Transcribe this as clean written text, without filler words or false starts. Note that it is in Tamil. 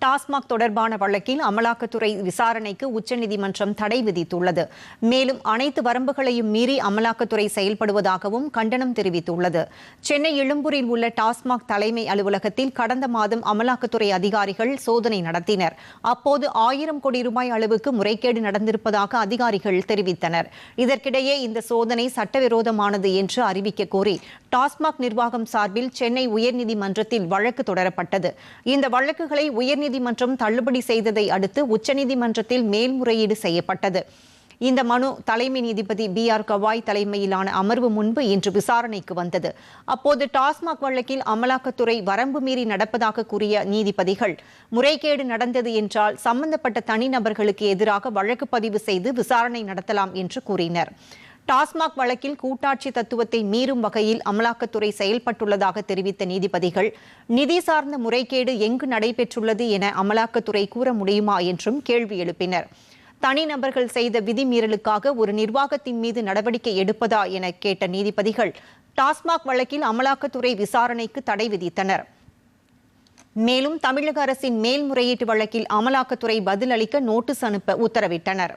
டாஸ்மாக் தொடர்பான வழக்கில் அமலாக்கத்துறை விசாரணைக்கு உச்சநீதிமன்றம் தடை விதித்துள்ளது. மேலும் அனைத்து வரம்புகளையும் மீறி அமலாக்கத்துறை செயல்படுவதாகவும் கண்டனம் தெரிவித்துள்ளது. சென்னை எழும்பூரில் உள்ள டாஸ்மாக் தலைமை அலுவலகத்தில் கடந்த மாதம் அமலாக்கத்துறை அதிகாரிகள் சோதனை நடத்தினர். அப்போது 1000 கோடி ரூபாய் அளவுக்கு முறைகேடு நடந்திருப்பதாக அதிகாரிகள் தெரிவித்தனர். இதற்கிடையே இந்த சோதனை சட்டவிரோதமானது என்று அறிவிக்க கோரி டாஸ்மாக் நிர்வாகம் சார்பில் சென்னை உயர்நீதிமன்றத்தில் வழக்கு தொடரப்பட்டது. இந்த வழக்குகளை உயர்நீதிமன்றம் தள்ளுபடி செய்ததை அடுத்து உச்சநீதிமன்றத்தில் மேல்முறையீடு செய்யப்பட்டது. இந்த மனு தலைமை நீதிபதி BR கவாய் தலைமையிலான அமர்வு முன்பு இன்று விசாரணைக்கு வந்தது. அப்போது டாஸ்மாக் வழக்கில் அமலாக்கத்துறை வரம்பு மீறி நடப்பதாக கூறிய நீதிபதிகள், முறைகேடு நடந்தது என்றால் சம்பந்தப்பட்ட தனிநபர்களுக்கு எதிராக வழக்கு பதிவு செய்து விசாரணை நடத்தலாம் என்று கூறினர். டாஸ்மாக் வழக்கில் கூட்டாட்சி தத்துவத்தை மீறும் வகையில் அமலாக்கத்துறை செயல்பட்டுள்ளதாக தெரிவித்த நீதிபதிகள், நிதி சார்ந்த முறைகேடு எங்கு நடைபெற்றுள்ளது என அமலாக்கத்துறை கூற முடியுமா என்றும் கேள்வி எழுப்பினர். தனிநபர்கள் செய்த விதிமீறலுக்காக ஒரு நிர்வாகத்தின் மீது நடவடிக்கை எடுப்பதா என கேட்ட நீதிபதிகள், டாஸ்மாக் வழக்கில் அமலாக்கத்துறை விசாரணைக்கு தடை விதித்தனர். மேலும் தமிழக அரசின் மேல்முறையீட்டு வழக்கில் அமலாக்கத்துறை பதிலளிக்க நோட்டீஸ் அனுப்ப உத்தரவிட்டனர்.